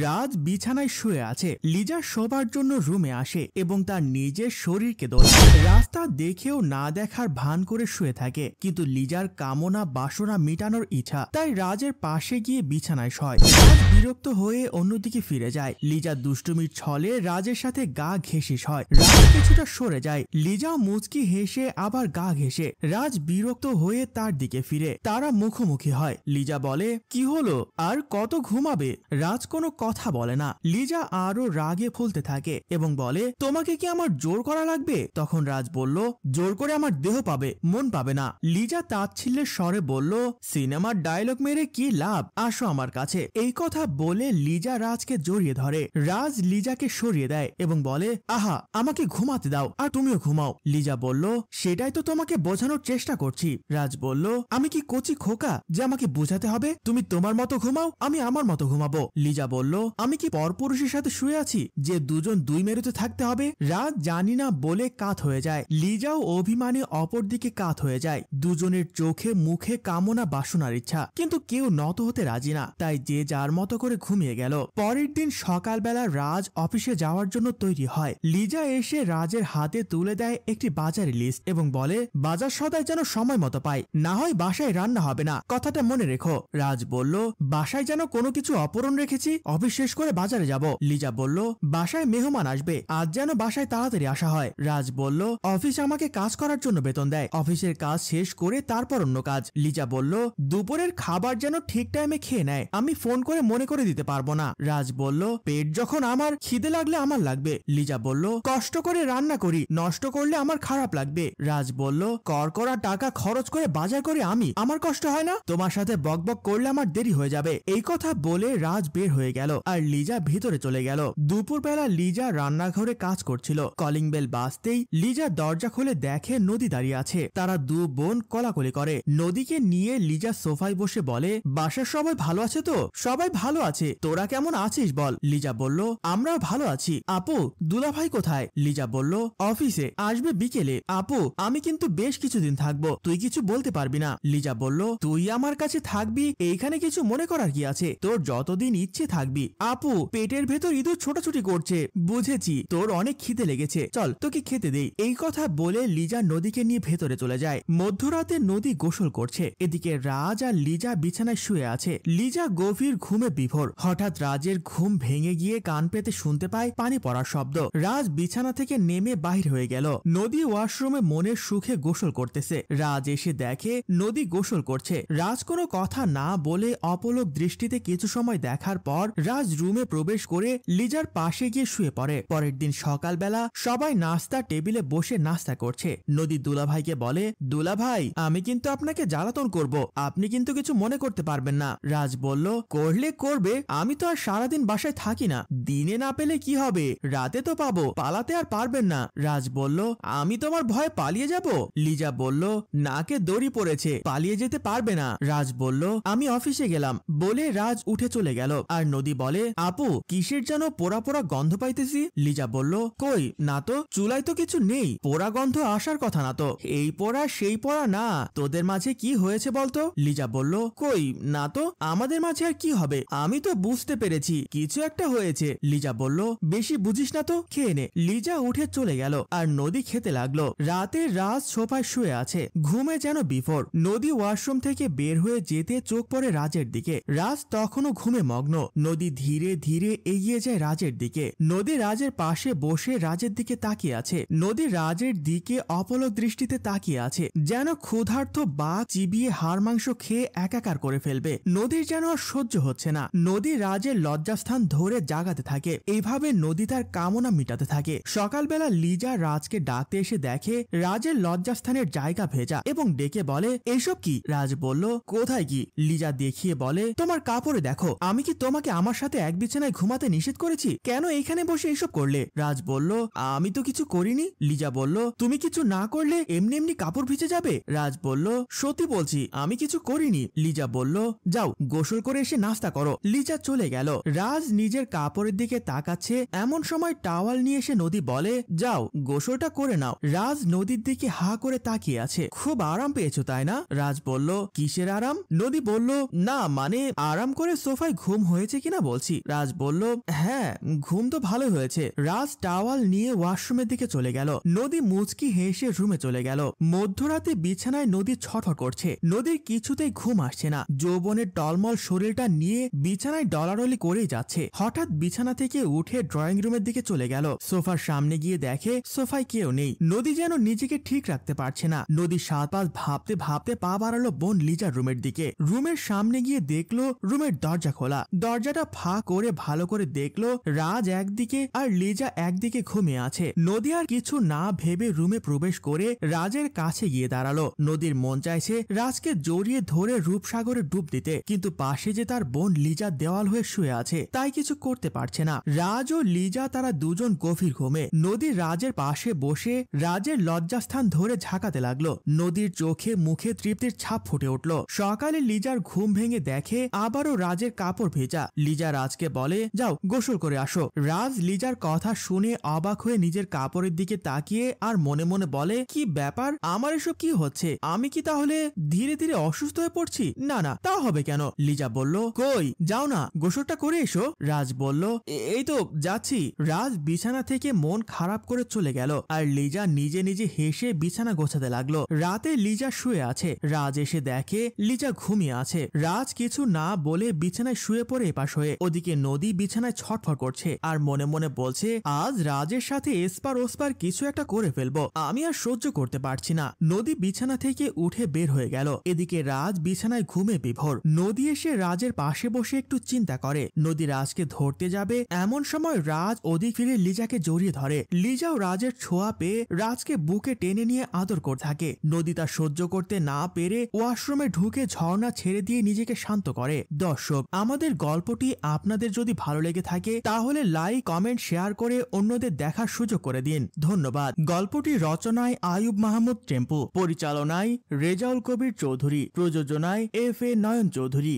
রাজ বিছানায় শুয়ে আছে। লিজা শোবার জন্য রুমে আসে এবং তার নিজের শরীরকে দোলায়। রাস্তা দেখেও না দেখার ভান করে শুয়ে থাকে, কিন্তু লিজার কামনা বাসনা মিটানোর ইচ্ছা, তাই রাজের পাশে গিয়ে বিছানায় শয়। রাজ বিরক্ত হয়ে অন্যদিকে ফিরে যায়। লিজা দুষ্টুমির ছলে রাজের সাথে গা ঘেঁষে শয়। রাজ কিছুটা সরে যায়। লিজা মুচকি হেসে আবার গা ঘেঁষে। রাজ বিরক্ত হয়ে তার দিকে ফিরে। তারা মুখোমুখি হয়। লিজা বলে, কি হলো, আর কত ঘুমাবে? রাজ কোনো কথা বলে না। লিজা আরো রাগে ফুলতে থাকে এবং বলে, তোমাকে কি আমার জোর করা লাগবে? তখন রাজ বলল, জোর করে আমার দেহ পাবে, মন পাবে না। লিজা তাচ্ছিল্যের স্বরে বলল, সিনেমার ডায়লগ মেরে কি লাভ, আসো আমার কাছে। এই কথা বলে লিজা রাজকে জড়িয়ে ধরে। রাজ লিজাকে সরিয়ে দেয় এবং বলে, আহা, আমাকে ঘুমাতে দাও, আর তুমিও ঘুমাও। লিজা বলল, সেটাই তো তোমাকে বোঝানোর চেষ্টা করছি। রাজ বলল, আমি কি কচি খোকা যে আমাকে বোঝাতে হবে? তুমি তোমার মতো ঘুমাও, আমি আমার মতো ঘুমাবো। লিজা বলল, আমি কি পরপুরুষের সাথে শুয়ে আছি যে দুজন দুই মেরুতে থাকতে হবে? রাজ জানি না বলে কাত হয়ে যায়। লিজাও অভিমানে অপর দিকে কাত হয়ে যায়। দুজনের চোখে মুখে কামনা বাসনার ইচ্ছা, কিন্তু কেউ নত হতে রাজি না। তাই যে যার মতো করে ঘুমিয়ে গেল। পরের দিন সকালবেলা রাজ অফিসে যাওয়ার জন্য তৈরি হয়। লিজা এসে রাজের হাতে তুলে দেয় একটি বাজারের লিস্ট এবং বলে, বাজার সদাই যেন সময় মতো পাই, না হয় বাসায় রান্না হবে না, কথাটা মনে রেখো। রাজ বলল, বাসায় যেন কোনো কিছু অপূরণ রেখেছি, অফিস শেষ করে বাজারে যাব। লিজা বলল, বাসায় মেহমান আসবে, আজ যেন বাসায় তাড়াতাড়ি আসা হয়। রাজ বলল, অফিস আমাকে কাজ করার জন্য বেতন দেয়, অফিসের কাজ শেষ করে তারপর অন্য কাজ। লিজা বলল, দুপুরের খাবার যেন ঠিক টাইমে খেয়ে নেয়, আমি ফোন করে মনে করে দিতে পারবো না। রাজ বলল, পেট যখন আমার, খিদে লাগলে আমার লাগবে। লিজা বলল, কষ্ট করে রান্না করি, নষ্ট করলে আমার খারাপ লাগবে। রাজ বলল, কর করা টাকা খরচ করে বাজার করে আমি, আমার কষ্ট হয় না? তোমার সাথে বকবক করলে আমার দেরি হয়ে যাবে। এই কথা বলে রাজ বের হয়ে গেল আর লিজা ভিতরে চলে গেল। দুপুরবেলা লিজা রান্নাঘরে কাজ করছিল। কলিং বেল বাজতেই লিজা দরজা খুলে দেখে নদী দাঁড়িয়ে আছে। তারা দু বোন কলাকলি করে। নদীকে নিয়ে লিজা সোফায় বসে বলে, বাসার সবাই ভালো আছে তো? সবাই ভালো আছে, তোরা কেমন আছিস বল? লিজা বলল, আমরাও ভালো আছি। আপু, দুলাভাই কোথায়? লিজা বলল, অফিসে, আসবে বিকেলে। আপু, আমি কিন্তু বেশ কিছুদিন থাকবো, তুই কিছু বলতে পারবি না। লিজা বলল, তুই আমার কাছে থাকবি, এইখানে কিছু মনে করার কি আছে? তোর যতদিন ইচ্ছে থাকবি। আপু, পেটের ভেতর ইঁদুর ছোটাছুটি করছে। বুঝেছি, তোর অনেক খিদে লেগেছে, চল তোকে খেতে দেই। এই কথা বলে লিজা নদীকে নিয়ে ভেতরে চলে যায়। মধ্যরাতে নদী গোসল করছে। এদিকে রাজ আর লিজা বিছানায় শুয়ে আছে। লিজা গভীর ঘুমে বিভোর। হঠাৎ রাজের ঘুম ভেঙে গিয়ে কান পেতে শুনতে পায় পানি পড়ার শব্দ। রাজ বিছানা থেকে নেমে বাহির হয়ে গেল। নদী ওয়াশরুমে মনের সুখে গোসল করতেছে। রাজ এসে দেখে নদী গোসল করছে। রাজ কোনো কথা না বলে অপলক দৃষ্টিতে কিছু সময় দেখার পর রাজ রুমে প্রবেশ করে লিজার পাশে গিয়ে শুয়ে পড়ে। পরের দিন সকালবেলা সবাই নাস্তা টেবিলে বসে নাস্তা করছে। নদী দুলাভাইকে বলে, দুলাভাই, আমি কিন্তু আপনাকে জ্বালাতন করব, আপনি কিন্তু কিছু মনে করতে পারবেন না। রাজ বলল, করলে করবে, আমি তো আর সারাদিন বাসায় থাকি না, দিনে না পেলে কি হবে, রাতে তো পাবো, পালাতে আর পারবেন না। রাজ বলল, আমি তোমার ভয়ে পালিয়ে যাব? লিজা বলল, নাকে দড়ি পড়েছে, পালিয়ে যেতে পারবে না। রাজ বলল, আমি অফিসে গেলাম বলে রাজ উঠে চলে গেল। আর নদী বলে, আপু, কিসের যেন পোড়া পোড়া গন্ধ পাইতেছি। লিজা বলল, কই, না তো, চুলায় তো কিছু নেই, পোড়া গন্ধ আসার কথা না তো। এই পোড়া সেই পোড়া না, তোদের মাঝে কি হয়েছে বলতো? লিজা বলল, কই, না তো, আমাদের মাঝে আর কি হবে, আমি তো বুঝতে পেরেছি কিছু একটা হয়েছে। লিজা বলল, বেশি বুঝিস না তো, খেয়ে নে। লিজা উঠে চলে গেল আর নদী খেতে লাগলো। রাতে রাজ সোফায় শুয়ে আছে, ঘুমে যেন বিফোর। নদী ওয়াশরুম থেকে বের হয়ে যেতে চোখ পড়ে রাজের দিকে। রাজ তখনও ঘুমে মগ্ন। নদী ধীরে ধীরে এগিয়ে যায় রাজের দিকে। নদী রাজের পাশে বসে রাজের দিকে তাকিয়ে আছে। নদী রাজের দিকে অপলক দৃষ্টিতে তাকিয়ে আছে, যেন ক্ষুধার্ত বাঘ চিবিয়ে হাড় মাংস খেয়ে একাকার করে ফেলবে। নদীর যেন আর সহ্য হচ্ছে না। নদী রাজের লজ্জাস্থান ধরে জাগাতে থাকে। এইভাবে নদী তার কামনা মিটাতে থাকে। সকালবেলা লিজা রাজকে ডাকতে এসে দেখে রাজের লজ্জাস্থানের জায়গা ভেজা এবং ডেকে বলে, এইসব কি? রাজ বলল, কোথায় কি? লিজা দেখিয়ে বলে, তোমার কাপড়ে দেখো, আমি কি তোমাকে আমার সাথে এক বিছানায় ঘুমাতে নিষেধ করেছি? কেন এইখানে বসে এইসব করলে? রাজ বলল, আমি তো কিছু করিনি। লিজা বলল, তুমি কিছু না করলে এমনি এমনি কাপড় ভিজে যাবে। রাজ বলল, সত্যি বলছি, আমি কিছু করিনি। লিজা বলল, যাও গোসল করে এসে নাস্তা করো। লিজা চলে গেল। রাজ নিজের কাপড়ের দিকে তাকাচ্ছে, এমন সময় টাওয়াল নিয়ে এসে নদী বলে, যাও গোসলটা করে নাও। রাজ নদীর দিকে হা করে তাকিয়ে আছে। খুব আরাম পেয়েছো তাই না? রাজ বলল, কিসের আরাম? নদী বলল, না মানে আরাম করে সোফায় ঘুম হয়েছে কিনা বলছি। রাজ বলল, হ্যাঁ ঘুম তো ভালো হয়েছে। রাজ টাওয়াল নিয়ে ওয়াশরুমের দিকে চলে গেল। নদী মুচকি হেসে রুমে চলে গেল। মধ্যরাতে বিছানায় নদী ছটফট করছে। নদীর কিছুতেই ঘুম আসছে না। যৌবনের টলমল শরীরটা নিয়ে বিছানায় ডলাডলি করেই যাচ্ছে। হঠাৎ বিছানা থেকে উঠে ড্রয়িং রুমের দিকে চলে গেল। সোফার সামনে গিয়ে দেখে সোফায় কেউ নেই। নদী যেন নিজেকে ঠিক রাখতে পারছে না। নদী 7-5 ভাবতে ভাবতে পা বাড়ালো বোন লিজার রুমের দিকে। রুমের সামনে গিয়ে দেখলো রুমের দরজা খোলা। দরজাটা ফাঁ করে ভালো করে দেখলো রাজ একদিকে আর লিজা একদিকে ঘুমিয়ে আছে। নদী আর কিছু না ভেবে রুমে প্রবেশ করে রাজের কাছে গিয়ে দাঁড়ালো। নদীর মন চাইছে রাজকে জড়িয়ে ধরে রূপসাগরে ডুব দিতে, কিন্তু পাশে যে তার বোন লিজা দেওয়াল হয়ে শুয়ে আছে, তাই কিছু করতে পারছে না। রাজ ও লিজা তারা দুজন গভীর ঘুমে। নদী রাজের পাশে বসে রাজের লজ্জাস্থান ধরে ঝাঁকাতে লাগলো। নদীর চোখে মুখে তৃপ্তির ছাপ ফুটে উঠল। সকালে লিজার ঘুম ভেঙে দেখে আবারও রাজের কাপড় ভেজা। লিজা রাজকে বলে, যাও গোসল করে আসো। রাজ লিজার কথা শুনে অবাক হয়ে নিজের কাপড়ের দিকে তাকিয়ে আর মনে মনে বলে, কি ব্যাপার, আমার এসব কি হচ্ছে? আমি কি তাহলে ধীরে ধীরে অসুস্থ হয়ে পড়ছি? না না, তা হবে কেন? লিজা বলল, কই যাও না, গোসলটা করে এসো। রাজ বলল, এই তো যাচ্ছি। রাজ বিছানা থেকে মন খারাপ করে চলে গেল আর লিজা নিজে নিজে হেসে বিছানা গোছাতে লাগলো। রাতে লিজা শুয়ে আছে। রাজ এসে দেখে লিজা ঘুমিয়ে আছে। রাজ কিছু না বলে বিছানায় শুয়ে পড়ে এপাশ হয়ে। ওদিকে নদী বিছানায় ছটফট করছে আর মনে মনে বলছে, আজ রাজের সাথে এসপার ওসপার কিছু একটা করে ফেলবো, আমি আর সহ্য করতে পারছি না। নদী বিছানা থেকে উঠে বের হয়ে গেল। এদিকে রাজ বিছানায় ঘুমে বিভোর। নদী এসে রাজের পাশে বসে একটু চিন্তা করে। নদী রাজকে ধরতে যাবে, এমন সময় রাজ ওদিক ফিরে লিজাকে জড়িয়ে ধরে। লিজাও রাজের ছোঁয়া পেয়ে রাজকে বুকে টেনে নিয়ে আদর করতে থাকে। নদী তা সহ্য করতে না পেরে ওয়াশরুমে ঢুকে ঝর্ণা ছেড়ে দিয়ে নিজেকে শান্ত করে। দর্শক, আমাদের গল্পটি আপনাদের যদি ভালো লেগে থাকে তাহলে লাইক, কমেন্ট, শেয়ার করে অন্যদের দেখার সুযোগ করে দিন। ধন্যবাদ। গল্পটি রচনায় আয়ুব মাহমুদ টেম্পু, পরিচালনায় রেজাউল কবির চৌধুরী, প্রযোজনায় FA নয়ন চৌধুরী।